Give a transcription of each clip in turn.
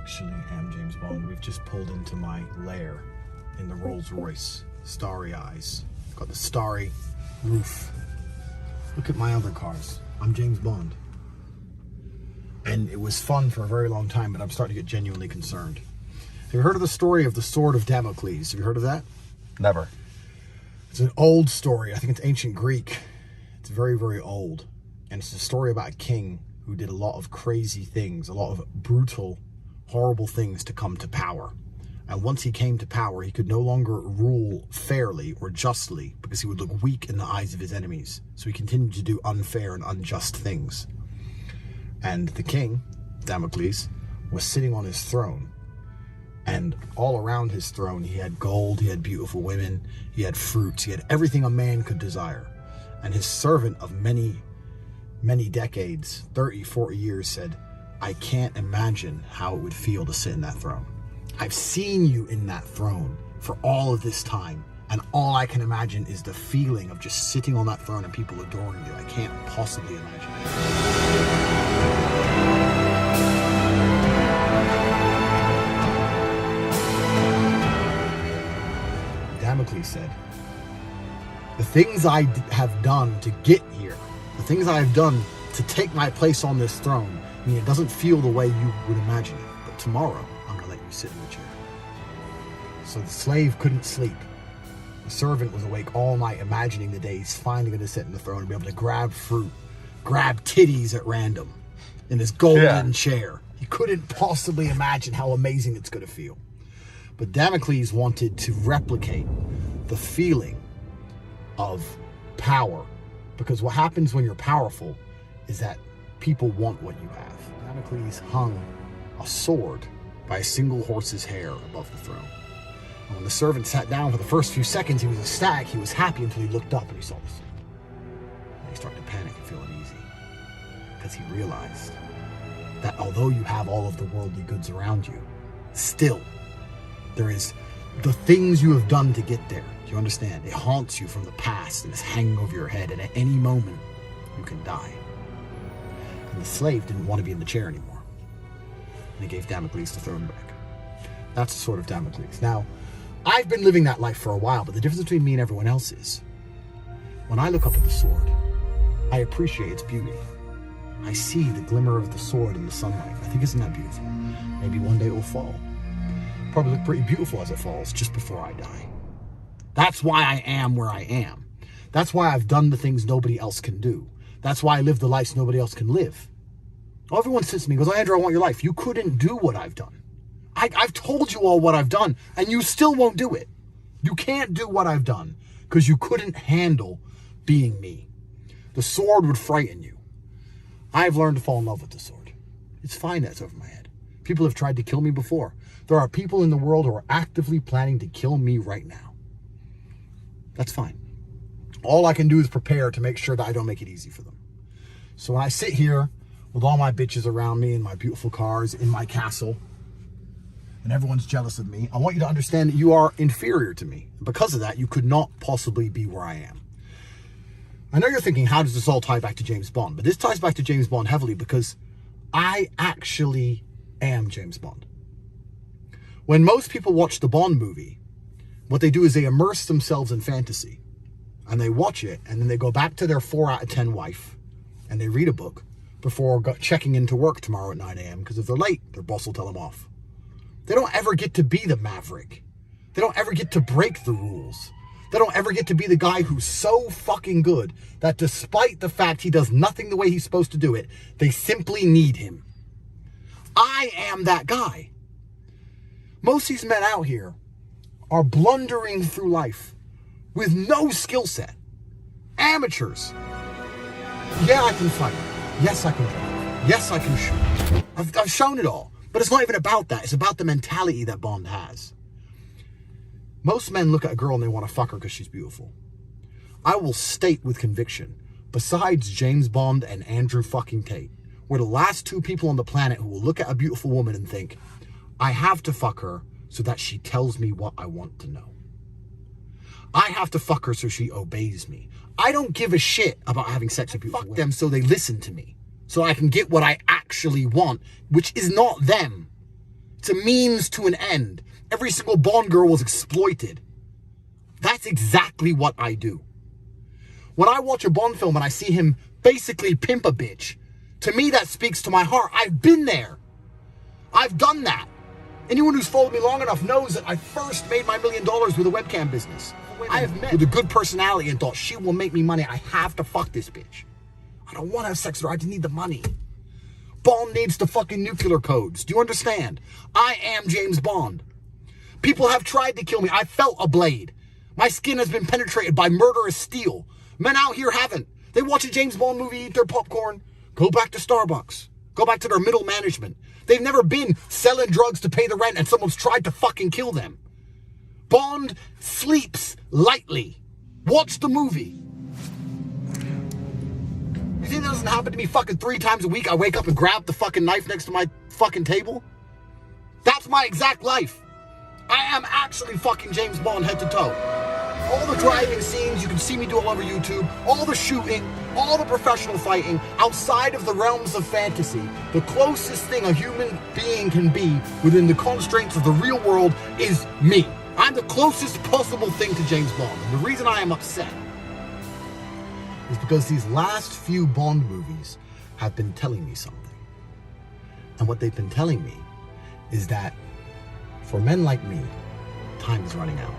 actually am James Bond. We've just pulled into my lair in the Rolls Royce. Starry eyes. Got the starry roof. Look at my other cars. I'm James Bond. And it was fun for a very long time, but I'm starting to get genuinely concerned. Have you heard of the story of the Sword of Damocles? Have you heard of that? Never. It's an old story. I think it's ancient Greek. It's very, very old. And it's a story about a king who did a lot of crazy things, a lot of brutal, horrible things to come to power. And once he came to power, he could no longer rule fairly or justly because he would look weak in the eyes of his enemies. So he continued to do unfair and unjust things. And the king, Damocles, was sitting on his throne. And all around his throne, he had gold, he had beautiful women, he had fruits, he had everything a man could desire. And his servant of many, many decades, 30, 40 years, said, I can't imagine how it would feel to sit in that throne. I've seen you in that throne for all of this time, and all I can imagine is the feeling of just sitting on that throne and people adoring you. I can't possibly imagine it. Damocles said, the things I have done to get here, the things I have done to take my place on this throne, I mean, it doesn't feel the way you would imagine it, but tomorrow I'm going to let you sit in the chair. So the slave couldn't sleep. The servant was awake all night imagining the day he's finally going to sit in the throne and be able to grab fruit, grab titties at random in this golden chair. He couldn't possibly imagine how amazing it's going to feel. But Damocles wanted to replicate the feeling of power, because what happens when you're powerful is that people want what you have. Damocles hung a sword by a single horse's hair above the throne. And when the servant sat down for the first few seconds, he was ecstatic, he was happy until he looked up and he saw the sword. And he started to panic and feel uneasy, because he realized that although you have all of the worldly goods around you, still there is the things you have done to get there. Do you understand? It haunts you from the past and is hanging over your head, and at any moment you can die. And the slave didn't want to be in the chair anymore. And he gave Damocles the throne back. That's the Sword of Damocles. Now, I've been living that life for a while, but the difference between me and everyone else is, when I look up at the sword, I appreciate its beauty. I see the glimmer of the sword in the sunlight. I think, isn't that beautiful? Maybe one day it will fall. Probably look pretty beautiful as it falls just before I die. That's why I am where I am. That's why I've done the things nobody else can do. That's why I live the lives nobody else can live. Well, everyone sits to me and goes, oh, Andrew, I want your life. You couldn't do what I've done. I've told you all what I've done, and you still won't do it. You can't do what I've done because you couldn't handle being me. The sword would frighten you. I've learned to fall in love with the sword. It's fine that it's over my head. People have tried to kill me before. There are people in the world who are actively planning to kill me right now. That's fine. All I can do is prepare to make sure that I don't make it easy for them. So when I sit here with all my bitches around me and my beautiful cars in my castle, and everyone's jealous of me, I want you to understand that you are inferior to me. Because of that, you could not possibly be where I am. I know you're thinking, how does this all tie back to James Bond? But this ties back to James Bond heavily because I actually am James Bond. When most people watch the Bond movie, what they do is they immerse themselves in fantasy. And they watch it, and then they go back to their 4 out of 10 wife, and they read a book before checking into work tomorrow at 9 a.m. because if they're late, their boss will tell them off. They don't ever get to be the maverick. They don't ever get to break the rules. They don't ever get to be the guy who's so fucking good that despite the fact he does nothing the way he's supposed to do it, they simply need him. I am that guy. Most of these men out here are blundering through life with no skill set. Amateurs. Yeah, I can fight. Yes, I can drive. Yes, I can shoot. I've shown it all. But it's not even about that. It's about the mentality that Bond has. Most men look at a girl and they want to fuck her because she's beautiful. I will state with conviction, besides James Bond and Andrew fucking Tate, we're the last two people on the planet who will look at a beautiful woman and think, I have to fuck her so that she tells me what I want to know. I have to fuck her so she obeys me. I don't give a shit about having sex with people. Fuck them so they listen to me. So I can get what I actually want, which is not them. It's a means to an end. Every single Bond girl was exploited. That's exactly what I do. When I watch a Bond film and I see him basically pimp a bitch, to me that speaks to my heart. I've been there. I've done that. Anyone who's followed me long enough knows that I first made my $1 million with a webcam business. I have met with a good personality and thought, she will make me money. I have to fuck this bitch. I don't want to have sex with her. I just need the money. Bond needs the fucking nuclear codes. Do you understand? I am James Bond. People have tried to kill me. I felt a blade. My skin has been penetrated by murderous steel. Men out here haven't. They watch a James Bond movie, eat their popcorn, go back to Starbucks, go back to their middle management. They've never been selling drugs to pay the rent and someone's tried to fucking kill them. Bond sleeps lightly. Watch the movie. You think that doesn't happen to me fucking 3 times a week? I wake up and grab the fucking knife next to my fucking table? That's my exact life. I am actually fucking James Bond head to toe. All the driving scenes, you can see me do all over YouTube, all the shooting, all the professional fighting, outside of the realms of fantasy, the closest thing a human being can be within the constraints of the real world is me. I'm the closest possible thing to James Bond. And the reason I am upset is because these last few Bond movies have been telling me something. And what they've been telling me is that for men like me, time is running out.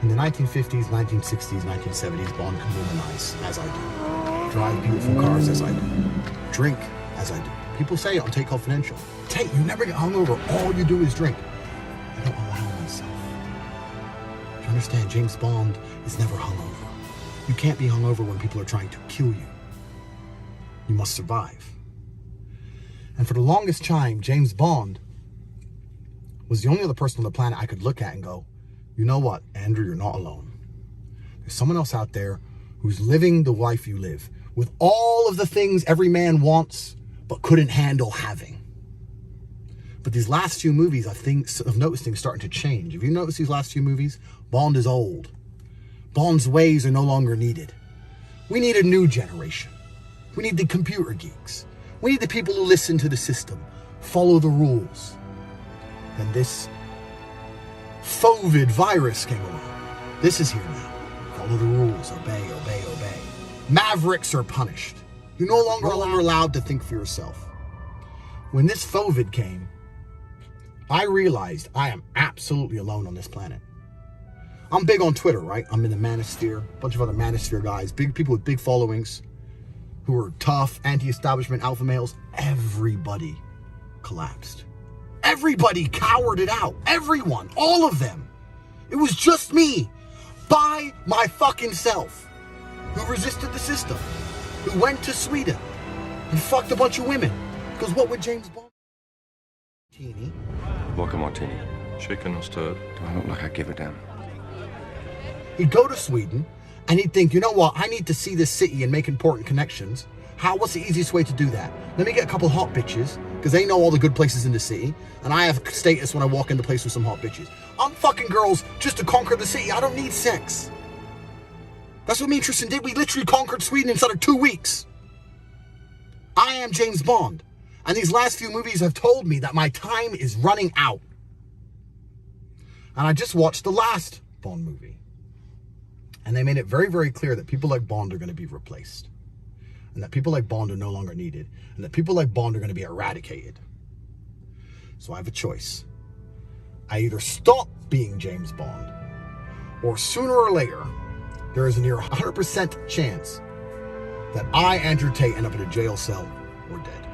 In the 1950s, 1960s, 1970s, Bond can womanize as I do. Drive beautiful cars as I do. Drink as I do. People say on Tate Confidential, Tate, you never get hungover. All you do is drink. I don't allow myself. Do you understand? James Bond is never hungover. You can't be hungover when people are trying to kill you. You must survive. And for the longest time, James Bond was the only other person on the planet I could look at and go, you know what, Andrew, you're not alone. There's someone else out there who's living the life you live with all of the things every man wants but couldn't handle having. But these last few movies, I've noticed things starting to change. Have you noticed these last few movies? Bond is old. Bond's ways are no longer needed. We need a new generation. We need the computer geeks. We need the people who listen to the system, follow the rules. Then this COVID virus came along. This is here now. Follow the rules. Obey, obey, obey. Mavericks are punished. You're no longer allowed to think for yourself. When this COVID came, I realized I am absolutely alone on this planet. I'm big on Twitter, right? I'm in the manosphere. A bunch of other manosphere guys. Big people with big followings who are tough, anti-establishment alpha males. Everybody collapsed. Everybody cowered it out. Everyone. All of them. It was just me. By my fucking self. Who resisted the system. Who went to Sweden. And fucked a bunch of women. Because what would James Bond... Martini? Like a martini. Shaken or stirred? Do I look like I give a damn? He'd go to Sweden and he'd think, you know what? I need to see this city and make important connections. What's the easiest way to do that? Let me get a couple hot bitches, because they know all the good places in the city, and I have status when I walk into place with some hot bitches. I'm fucking girls just to conquer the city. I don't need sex. That's what me and Tristan did. We literally conquered Sweden inside of 2 weeks. I am James Bond. And these last few movies have told me that my time is running out. And I just watched the last Bond movie. And they made it very, very clear that people like Bond are going to be replaced. And that people like Bond are no longer needed. And that people like Bond are going to be eradicated. So I have a choice. I either stop being James Bond, or sooner or later, there is a near 100% chance that I, Andrew Tate, end up in a jail cell or dead.